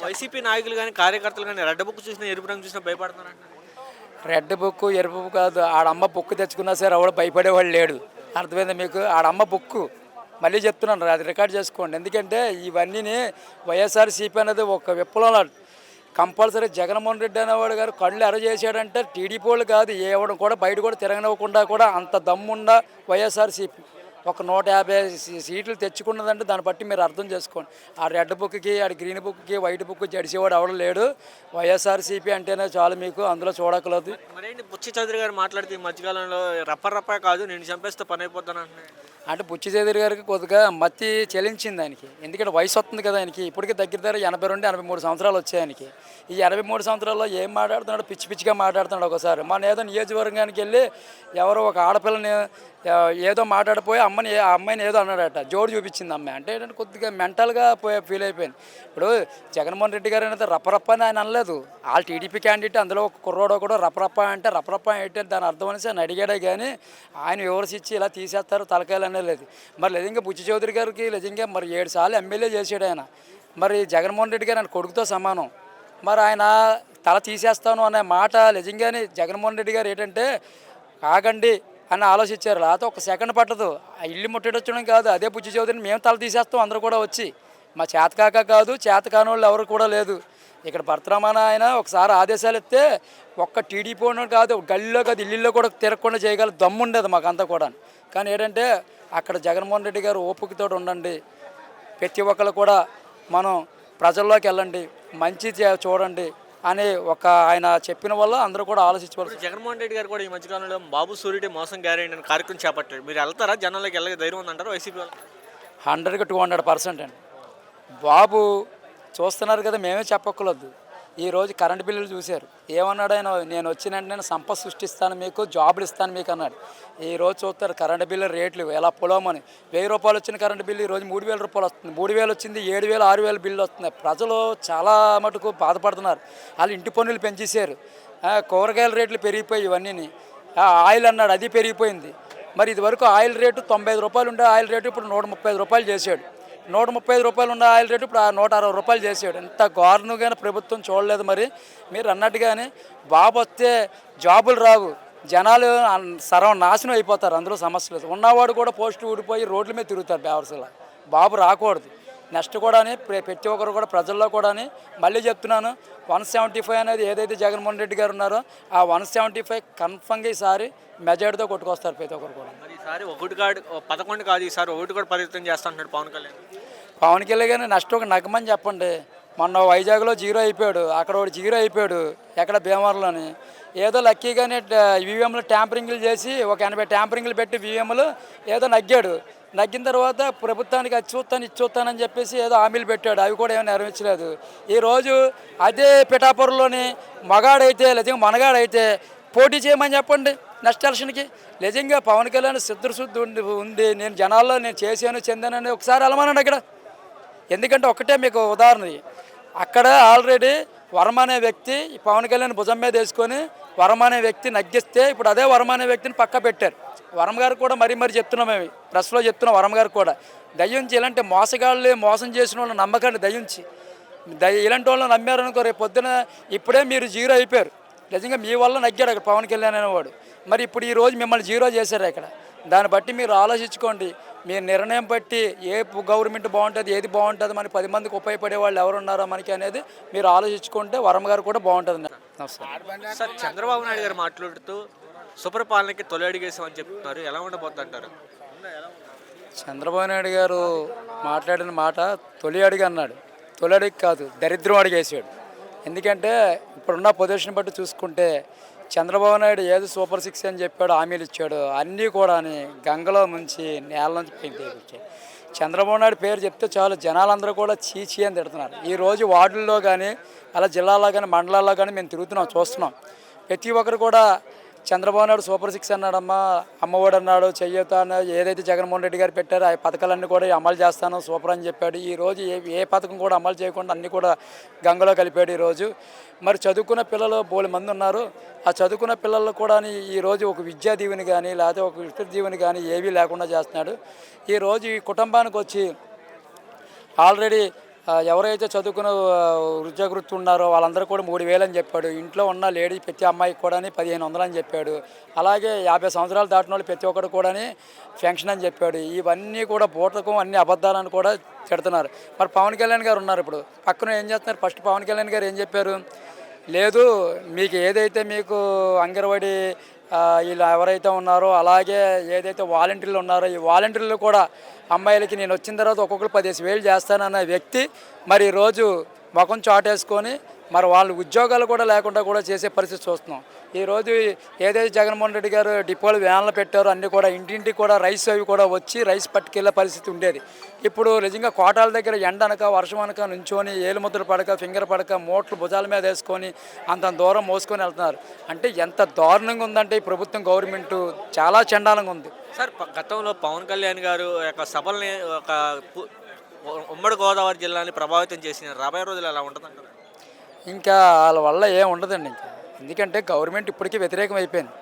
YCP నాయకులు కానీ కార్యకర్తలు కానీ రెడ్ బుక్ చూసినా ఎరుపు రంగు చూసినా భయపడుతున్నారు. రెడ్ బుక్ ఎరుపు బుక్ కాదు, ఆడమ్మ బుక్ తెచ్చుకున్నా సరే ఎవడు భయపడేవాళ్ళు లేడు. అర్థమైంది మీకు? ఆడమ్మ బుక్కు మళ్ళీ చెప్తున్నాను, అది రికార్డ్ చేసుకోండి. ఎందుకంటే ఇవన్నీ వైఎస్ఆర్సీపీ అనేది ఒక విప్లవం. కంపల్సరీ జగన్మోహన్ రెడ్డి అనేవాడు గారు కళ్ళు ఎర్ర చేశాడంటే టీడీపీ వాళ్ళు కాదు, ఏవడం కూడా బయట కూడా తిరగనివ్వకుండా కూడా అంత దమ్ముండ వైఎస్ఆర్సీపీ ఒక 150 సీట్లు తెచ్చుకున్నదంటే దాన్ని బట్టి మీరు అర్థం చేసుకోండి. ఆ రెడ్ బుక్కి, ఆ గ్రీన్ బుక్కి, వైట్ బుక్ జడిసేవాడు ఎవడం లేడు. వైఎస్ఆర్సీపీ అంటేనే చాలు, మీకు అందులో చూడకలేదు. మరేంటి బుచ్చి చౌదరి గారు మాట్లాడితే ఈ మధ్యకాలంలో రప్ప కాదు నేను చంపేస్తే పని అయిపోతాను అంటున్నాడు. అంటే బుచ్చి చౌదరి గారికి కొద్దిగా మత్తి చెల్లించింది ఆయనకి. ఎందుకంటే వయసు వస్తుంది కదా ఆయనకి. ఇప్పటికీ దగ్గర 82-83 సంవత్సరాలు వచ్చాయి ఆయనకి. ఈ 83 సంవత్సరాల్లో ఏం మాట్లాడుతున్నాడు? పిచ్చిగా మాట్లాడుతున్నాడు. ఒకసారి మన ఏదో నియోజకవర్గానికి వెళ్ళి ఎవరో ఒక ఆడపిల్లని ఏదో మాట్లాడిపోయి అమ్మాయిని ఏదో అన్నాడట, జోడు చూపించింది అమ్మాయి. అంటే ఏంటంటే కొద్దిగా మెంటల్గా ఫీల్ అయిపోయింది. ఇప్పుడు జగన్మోహన్ రెడ్డి గారు అనేది రప్పరప్ప అని ఆయన అనలేదు. వాళ్ళు టీడీపీ క్యాండిడేట్, అందులో ఒక కుర్రోడో కూడా రప్పరప్ప అంటే రప్పరప్ప ఏంటంటే దాని అర్థం అనేసి ఆయన అడిగాడే కానీ ఆయన వివరించి ఇచ్చి ఇలా తీసేస్తారు తలకాయలు అనేది లేదు. మరి నిజంగా బుచ్చి చౌదరి గారికి నిజంగా మరి 7 సార్లు ఎమ్మెల్యే చేసాడు ఆయన. మరి జగన్మోహన్ రెడ్డి గారు ఆయన కొడుకుతో సమానం. మరి ఆయన తల తీసేస్తాను అనే మాట నిజంగానే జగన్మోహన్ రెడ్డి గారు ఏంటంటే ఆగండి అని ఆలోచించారు. లేకపోతే ఒక సెకండ్ పట్టదు. ఆ ఇల్లు ముట్టడొచ్చడం కాదు, అదే బుచ్చి చౌదరిని మేము తల తీసేస్తాం అందరూ కూడా వచ్చి. మా చేతకాక కాదు, చేతకాని వాళ్ళు ఎవరు కూడా లేదు. ఇక్కడ భర్తరామాన ఆయన ఒకసారి ఆదేశాలు ఇస్తే ఒక్క టీడీపీ కాదు, గల్లీలో కాదు, ఇల్లుల్లో కూడా తిరగకుండా చేయగల దమ్ము ఉండేది మాకంతా కూడా. కానీ ఏంటంటే అక్కడ జగన్మోహన్ రెడ్డి గారు ఓపికతో ఉండండి, ప్రతి ఒక్కరు కూడా మనం ప్రజల్లోకి వెళ్ళండి, మంచి చూడండి అని ఒక ఆయన చెప్పిన వల్ల అందరూ కూడా ఆలోచించవచ్చు. జగన్మోహన్ రెడ్డి గారు కూడా ఈ మధ్యకాలంలో బాబు సూర్యుడి మోసం గ్యారెంటీ అని కార్యక్రమం చేపట్టాడు. మీరు వెళ్తారా? జనాలకు వెళ్ళే ధైర్యం ఉందంటారు వైసీపీ వాళ్ళు? 100కి 200% అండి. బాబు చూస్తున్నారు కదా, మేమే చెప్పక్కర్లేదు. ఈరోజు కరెంటు బిల్లులు చూశారు, ఏమన్నాడు ఆయన? నేను వచ్చినంటే నేను సంపద సృష్టిస్తాను, మీకు జాబులు ఇస్తాను మీకు అన్నాడు. ఈరోజు చూస్తారు కరెంటు బిల్లు రేట్లు ఎలా పొలమని. 1000 రూపాయలు వచ్చిన కరెంటు బిల్లు ఈరోజు 3000 రూపాయలు వస్తుంది. 3000 వచ్చింది, 7000 6000 బిల్లు వస్తున్నాయి. ప్రజలు చాలా మటుకు బాధపడుతున్నారు. వాళ్ళు ఇంటి పన్నులు పెంచేశారు, కూరగాయల రేట్లు పెరిగిపోయి ఇవన్నీ. ఆయిల్ అన్నాడు, అది పెరిగిపోయింది. మరి ఇదివరకు ఆయిల్ రేటు 95 రూపాయలు ఉండే ఆయిల్ రేటు ఇప్పుడు 135 రూపాయలు చేశాడు. 135 రూపాయలు ఉన్న ఆయిల్ రేటు ఇప్పుడు 160 రూపాయలు చేసాడు. ఇంత గవర్నగానే ప్రభుత్వం చూడలేదు. మరి మీరు అన్నట్టుగానే బాబు వస్తే జాబులు రావు, జనాలు సర్వనాశనం అయిపోతారు, అందులో సమస్య లేదు. ఉన్నవాడు కూడా పోస్టు ఊడిపోయి రోడ్ల మీద తిరుగుతారు బేవర్సలా. బాబు రాకూడదు. నెక్స్ట్ కూడా ప్రతి ఒక్కరు కూడా ప్రజల్లో కూడా మళ్ళీ చెప్తున్నాను, 175 అనేది ఏదైతే జగన్మోహన్ రెడ్డి గారు ఉన్నారో ఆ 175 కన్ఫర్మ్గా ఈసారి మెజార్టీతో కొట్టుకొస్తారు ప్రతి ఒక్కరు కూడా. మరి ఈసారి 11 కాదు, ఈసారి 1 కూడా పరిమితం చేస్తా అంటున్నాడు పవన్ కళ్యాణ్. పవన్ కళ్యాణ్ గారిని నెక్స్ట్ ఒక నగమని చెప్పండి. మొన్న వైజాగ్లో 0 అయిపోయాడు, అక్కడ ఒకటి 0 అయిపోయాడు, ఎక్కడ భీమవరంలోని. ఏదో లక్కీగానే ఈవీఎంలు ట్యాంపరింగ్లు చేసి ఒక 80 ట్యాంపరింగ్లు పెట్టి ఈవీఎంలు ఏదో నగ్గాడు. నగ్గిన తర్వాత ప్రభుత్వానికి అది చూస్తాను ఇది చూస్తానని చెప్పేసి ఏదో హామీలు పెట్టాడు, అవి కూడా ఏమైనా నెరవేర్చలేదు. ఈరోజు అదే పిఠాపురంలోని మగాడైతే లేదా మనగాడైతే పోటీ చేయమని చెప్పండి నెక్స్ట్ ఎలక్షన్కి. నిజంగా పవన్ కళ్యాణ్ సిద్ధశుద్ధి ఉంది, నేను జనాల్లో నేను చేశాను చెందానని ఒకసారి అలమానండి అక్కడ. ఎందుకంటే ఒకటే మీకు ఉదాహరణ, అక్కడ ఆల్రెడీ వర్మ అనే వ్యక్తి పవన్ కళ్యాణ్ భుజం మీద వేసుకొని వర్మ అనే వ్యక్తి నగ్గిస్తే ఇప్పుడు అదే వర్మ అనే వ్యక్తిని పక్క పెట్టారు. వర్మ గారు కూడా మరీ చెప్తున్నాం, మేము ప్రెస్లో చెప్తున్నాం. వర్మ గారు కూడా దయ్యుంచి ఇలాంటి మోసగాళ్ళు మోసం చేసిన వాళ్ళు నమ్మకాన్ని దయ్యుంచి ఇలాంటి వాళ్ళు నమ్మారనుకో రేపు పొద్దున ఇప్పుడే మీరు 0 అయిపోయారు. నిజంగా మీ వల్ల నగ్గాడు అక్కడ పవన్ కళ్యాణ్ అనేవాడు. మరి ఇప్పుడు ఈరోజు మిమ్మల్ని 0 చేశారు అక్కడ. దాన్ని బట్టి మీరు ఆలోచించుకోండి, మీ నిర్ణయం బట్టి ఏ గవర్నమెంట్ బాగుంటుంది, ఏది బాగుంటుంది, మనకి 10 మందికి ఉపయోగపడే వాళ్ళు ఎవరున్నారో మనకి అనేది మీరు ఆలోచించుకుంటే వర్మ గారు కూడా బాగుంటుంది. సార్, చంద్రబాబు నాయుడు గారు మాట్లాడుతూ సుపరిపాలనకి తొలి అడిగేసామని చెప్తున్నారు, ఎలా ఉండబోతుంది అంటారు? చంద్రబాబు నాయుడు గారు మాట్లాడిన మాట తొలి అడిగి అన్నాడు. తొలి అడిగి కాదు, దరిద్రం అడిగేసాడు. ఎందుకంటే ఇప్పుడున్న పొజిషన్ బట్టి చూసుకుంటే చంద్రబాబు నాయుడు ఏదో సూపర్ 6 అని చెప్పాడు, హామీలు ఇచ్చాడు, అన్నీ కూడా గంగలో ముంచి నేల నుంచి పైకి వచ్చాయి. చంద్రబాబు నాయుడు పేరు చెప్తే చాలు జనాలందరూ కూడా చీచీ అని తిడుతున్నారు. ఈరోజు వార్డుల్లో కానీ అలా జిల్లాల్లో కానీ మండలాల్లో కానీ మేము తిరుగుతున్నాం, చూస్తున్నాం. ప్రతి ఒక్కరు కూడా చంద్రబాబు నాయుడు సూపర్ 6 అన్నాడమ్మా, అమ్మఒడి అన్నాడు, చెయ్యొద్దు అన్నాడు, ఏదైతే జగన్మోహన్ రెడ్డి గారు పెట్టారో ఆ పథకాలన్నీ కూడా అమలు చేస్తాను సూపర్ అని చెప్పాడు. ఈరోజు ఏ పథకం కూడా అమలు చేయకుండా అన్నీ కూడా గంగలో కలిపాడు. ఈరోజు మరి చదువుకున్న పిల్లలు బోలె మంది ఉన్నారు. ఆ చదువుకున్న పిల్లలు కూడా ఈరోజు ఒక విద్యా దీవెని కానీ లేకపోతే ఒక విస్తృత దీవెని కానీ ఏవీ లేకుండా చేస్తున్నాడు. ఈరోజు ఈ కుటుంబానికి వచ్చి ఆల్రెడీ ఎవరైతే చదువుకున్న ఉద్యోగవృత్తి ఉన్నారో వాళ్ళందరూ కూడా 3,000 అని చెప్పాడు. ఇంట్లో ఉన్న లేడీ ప్రతి అమ్మాయికి కూడా 1,500 అని చెప్పాడు. అలాగే 50 సంవత్సరాలు దాటిన వాళ్ళు ప్రతి ఒక్కరు కూడా పెన్షన్ అని చెప్పాడు. ఇవన్నీ కూడా బూటకం, అన్ని అబద్ధాలని కూడా తిడుతున్నారు. మరి పవన్ కళ్యాణ్ గారు ఉన్నారు ఇప్పుడు పక్కన ఏం చేస్తున్నారు? ఫస్ట్ పవన్ కళ్యాణ్ గారు ఏం చెప్పారు? లేదు, మీకు ఏదైతే మీకు అంగన్వాడీ వీళ్ళు ఎవరైతే ఉన్నారో అలాగే ఏదైతే వాలంటీర్లు ఉన్నారో ఈ వాలంటీర్లు కూడా అమ్మాయిలకి నేను వచ్చిన తర్వాత ఒక్కొక్కరు 15,000 చేస్తానన్న వ్యక్తి మరి ఈరోజు ముఖం చాటేసుకొని మరి వాళ్ళు ఉద్యోగాలు కూడా లేకుండా కూడా చేసే పరిస్థితి చూస్తున్నాం. ఈరోజు ఏదైతే జగన్మోహన్ రెడ్డి గారు డిపోలు వ్యాన్లు పెట్టారో అన్నీ కూడా ఇంటింటికి కూడా రైస్ అవి కూడా వచ్చి రైస్ పట్టుకెళ్ళే పరిస్థితి ఉండేది. ఇప్పుడు నిజంగా కోటాల దగ్గర ఎండ అనక వర్షం అనక నుంచొని ఏలుముద్రలు పడక ఫింగర్ పడక మోట్లు భుజాల మీద వేసుకొని అంత దూరం మోసుకొని వెళ్తున్నారు. అంటే ఎంత దారుణంగా ఉందంటే ఈ ప్రభుత్వం గవర్నమెంట్ చాలా చండాలంగా ఉంది. సార్ గతంలో పవన్ కళ్యాణ్ గారు యొక్క సభల్ని ఉమ్మడి గోదావరి జిల్లాని ప్రభావితం చేసిన రాబోయే రోజులు ఎలా ఉంటుందంటారు? ఇంకా వాళ్ళ వల్ల ఏం ఉండదండి. ఇంకా ఎందుకంటే గవర్నమెంట్ ఇప్పటికీ వ్యతిరేకం అయిపోయింది.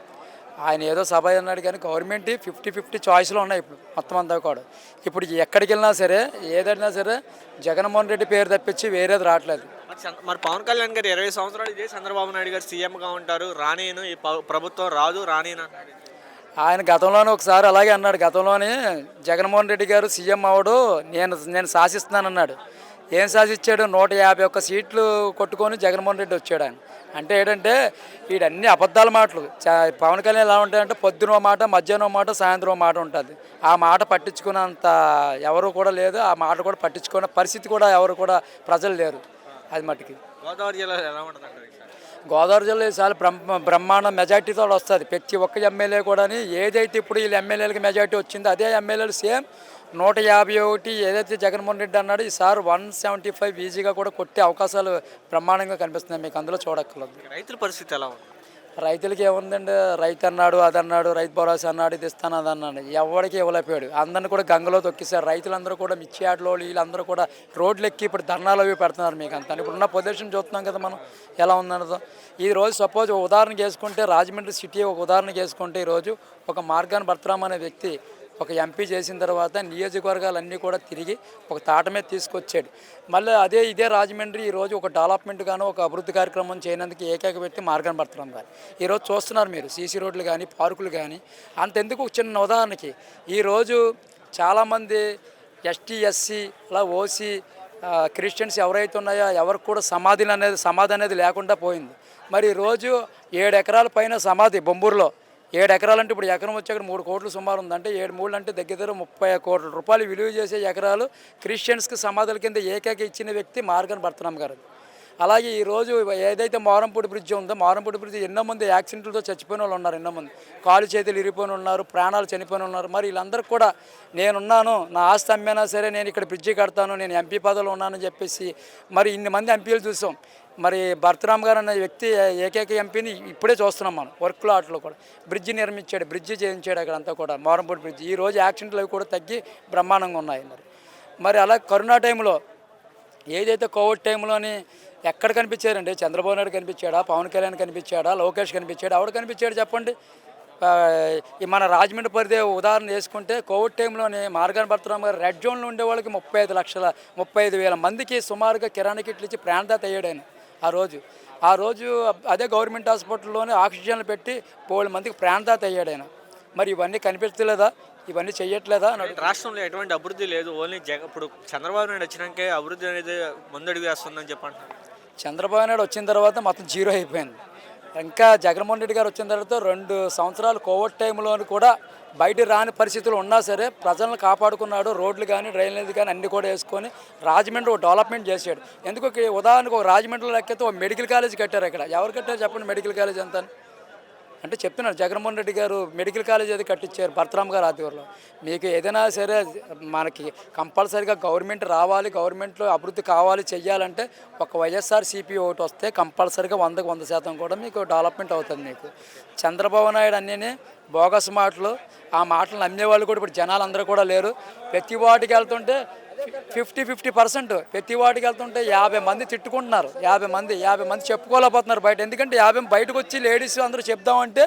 ఆయన ఏదో సభ అన్నాడు కానీ గవర్నమెంట్ 50-50 చాయిస్లో ఉన్నాయి ఇప్పుడు మొత్తం అంతా కూడా. ఇప్పుడు ఎక్కడికి వెళ్ళినా సరే ఏదైనా సరే జగన్మోహన్ రెడ్డి పేరు తప్పించి వేరేది రావట్లేదు. మరి పవన్ కళ్యాణ్ గారు 20 సంవత్సరాలు ఇదే చంద్రబాబు నాయుడు గారు సీఎంగా ఉంటారు, రానేను ఈ ప్రభుత్వం రాదు రానేను అన్నాడు. ఆయన గతంలోనే ఒకసారి అలాగే అన్నాడు. గతంలోనే జగన్మోహన్ రెడ్డి గారు సీఎం అవడు, నేను శాసిస్తున్నానన్నాడు. ఏం శాసిచ్చాడు? 151 సీట్లు కొట్టుకొని జగన్మోహన్ రెడ్డి వచ్చాడు. ఆయన అంటే ఏంటంటే వీడన్ని అబద్ధాల మాటలు. పవన్ కళ్యాణ్ ఎలా ఉంటాయంటే పొద్దున మాట, మధ్యాహ్నం మాట, సాయంత్రం మాట ఉంటుంది. ఆ మాట పట్టించుకున్నంత ఎవరు కూడా లేదు. ఆ మాట కూడా పట్టించుకునే పరిస్థితి కూడా ఎవరు కూడా ప్రజలు లేరు. అది మట్టుకి గోదావరి జిల్లా ఎలా ఉంటుంది? గోదావరి జిల్లా ఈసారి బ్రహ్మాండ మెజార్టీతో వస్తుంది. ప్రతి ఒక్క ఎమ్మెల్యే కూడా ఏదైతే ఇప్పుడు వీళ్ళు ఎమ్మెల్యేలకి మెజార్టీ వచ్చిందో అదే ఎమ్మెల్యేలు సేమ్ 151 ఏదైతే జగన్మోహన్ రెడ్డి అన్నాడు ఈసారి 175 ఈజీగా కూడా కొట్టే అవకాశాలు బ్రహ్మాండంగా కనిపిస్తున్నాయి. మీకు అందులో చూడక్కర్లేదు. రైతుల పరిస్థితి ఎలా ఉంది? రైతులకి ఏముందండి? రైతు అన్నాడు, అది అన్నాడు, రైతు భరోసా అన్నాడు, ఇది ఇస్తాను అది అన్నాడు. ఎవరికి ఇవ్వలేకపోయాడు. అందరిని కూడా గంగలో తొక్కిస్తారు. రైతులందరూ కూడా మిర్చి ఆటలో వీళ్ళందరూ కూడా రోడ్లు ఎక్కి ఇప్పుడు ధర్నాలు అవి పెడుతున్నారు. మీకు అంతా ఇప్పుడున్న పొజిషన్ చూస్తున్నాం కదా మనం ఎలా ఉందన్నదో. ఈరోజు సపోజ్ ఉదాహరణకి వేసుకుంటే రాజమండ్రి సిటీ ఒక ఉదాహరణకి వేసుకుంటే ఈరోజు ఒక మార్గాన్ భర్తరామ్ అనే వ్యక్తి ఒక ఎంపీ చేసిన తర్వాత నియోజకవర్గాలన్నీ కూడా తిరిగి ఒక తాట మీద తీసుకొచ్చాడు. మళ్ళీ ఇదే రాజమండ్రి ఈరోజు ఒక డెవలప్మెంట్ గాను ఒక అభివృద్ధి కార్యక్రమం చేయనందుకు ఏకైక వ్యక్తి మార్గాన్ భర్తరామ్ గారు. ఈరోజు చూస్తున్నారు మీరు సీసీ రోడ్లు కానీ పార్కులు కానీ. అంతెందుకు ఒక చిన్న ఉదాహరణకి ఈరోజు చాలామంది ఎస్టీ ఎస్సీ అలా ఓసీ క్రిస్టియన్స్ ఎవరైతే ఉన్నాయో ఎవరికి కూడా సమాధి అనేది లేకుండా పోయింది. మరి ఈరోజు 7 ఎకరాల పైన సమాధి బొంబూరులో 7 ఎకరాలంటే ఇప్పుడు ఎకరం వచ్చి అక్కడ 3 కోట్లు సుమారు ఉందంటే 7 అంటే దగ్గర 30 కోట్ల రూపాయలు విలువ చేసే ఎకరాలు క్రిస్టియన్స్కి సమాధుల కింద ఏకైక ఇచ్చిన వ్యక్తి మార్గాన్ భర్తరామ్ గారు. అలాగే ఈరోజు ఏదైతే మారంపూడి బ్రిడ్జ్ ఉందో మారంపూడి బ్రిడ్జ్ ఎన్నో మంది యాక్సిడెంట్లతో చచ్చిపోయిన వాళ్ళు ఉన్నారు. ఎన్నో మంది కాలు చేతులు ఇరిగిపోయిన ఉన్నారు, ప్రాణాలు చనిపోయిన ఉన్నారు. మరి వీళ్ళందరికీ కూడా నేనున్నాను, నా ఆస్తి అమ్మైనా సరే నేను ఇక్కడ బ్రిడ్జి కడతాను, నేను ఎంపీ పదవిలో ఉన్నానని చెప్పేసి మరి ఇన్ని మంది ఎంపీలు చూసాం. మరి భర్తరామ్ గారు అనే వ్యక్తి ఏకైక ఎంపీని ఇప్పుడే చూస్తున్నాం మనం. వర్క్లో ఆటలో కూడా బ్రిడ్జి నిర్మించాడు, బ్రిడ్జి చేయించాడు అక్కడంతా కూడా మారంపూడి బ్రిడ్జి. ఈరోజు యాక్సిడెంట్లు అవి కూడా తగ్గి బ్రహ్మాండంగా ఉన్నాయి. మరి అలా కరోనా టైంలో ఏదైతే కోవిడ్ టైంలోని ఎక్కడ కనిపించారండి? చంద్రబాబు నాయుడు కనిపించాడా? పవన్ కళ్యాణ్ కనిపించాడా? లోకేష్ కనిపించాడా? ఎవడు కనిపించాడు చెప్పండి? మన రాజమండ్రి పరిధి ఉదాహరణ వేసుకుంటే కోవిడ్ టైంలోనే మార్గాన్ భర్తరామ్ గారు రెడ్ జోన్లో ఉండే వాళ్ళకి 35,35,000 మందికి సుమారుగా కిరాణా కిట్లు ఇచ్చి ప్రాణదాత అయ్యాడు. ఆ రోజు అదే గవర్నమెంట్ హాస్పిటల్లోనే ఆక్సిజన్లు పెట్టి 4 మందికి ప్రాణదాత అయ్యాడు. మరి ఇవన్నీ కనిపించలేదా? ఇవన్నీ చెయ్యట్లేదా? రాష్ట్రంలో ఎటువంటి అభివృద్ధి లేదు. ఓన్లీ ఇప్పుడు చంద్రబాబు నాయుడు వచ్చినాకే అభివృద్ధి అనేది ముందడుగు వేస్తుందని చెప్పండి. చంద్రబాబు నాయుడు వచ్చిన తర్వాత మొత్తం జీరో అయిపోయింది. ఇంకా జగన్మోహన్ రెడ్డి గారు వచ్చిన తర్వాత 2 సంవత్సరాలు కోవిడ్ టైంలో కూడా బయట రాని పరిస్థితులు ఉన్నా సరే ప్రజలను కాపాడుకున్నాడు. రోడ్లు కానీ డ్రైనేజ్ కానీ అన్నీ కూడా వేసుకొని రాజమండ్రి ఒక డెవలప్మెంట్ చేశాడు. ఎందుకు ఉదాహరణకు ఒక రాజమండ్రిలో లెక్కతో ఒక మెడికల్ కాలేజ్ కట్టారు. ఇక్కడ ఎవరు కట్టారు చెప్పండి? మెడికల్ కాలేజ్ ఎంత అంటే చెప్తున్నారు. జగన్మోహన్ రెడ్డి గారు మెడికల్ కాలేజ్ అది కట్టించారు భర్తరామ్ గారు ఆధ్వర్యంలో. మీకు ఏదైనా సరే మనకి కంపల్సరీగా గవర్నమెంట్ రావాలి, గవర్నమెంట్లో అభివృద్ధి కావాలి, చెయ్యాలంటే ఒక వైఎస్ఆర్సీపీ ఒకటి వస్తే కంపల్సరీగా 100కి 100% కూడా మీకు డెవలప్మెంట్ అవుతుంది. మీకు చంద్రబాబు నాయుడు అన్నీ బోగస్ మాటలు. ఆ మాటలు నమ్మేవాళ్ళు కూడా ఇప్పుడు జనాలు అందరూ కూడా లేరు. ప్రతి వాటికి వెళ్తుంటే 50% ప్రతి వాటికి వెళ్తుంటే 50 మంది తిట్టుకుంటున్నారు. 50 మంది చెప్పుకోలేకపోతున్నారు బయట. ఎందుకంటే 50 బయటకు వచ్చి లేడీస్ అందరూ చెప్దామంటే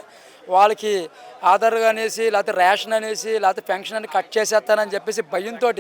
వాళ్ళకి ఆధార్ అనేసి లేకపోతే రేషన్ అనేసి లేకపోతే పెన్షన్ అని కట్ చేసేస్తానని చెప్పేసి భయంతో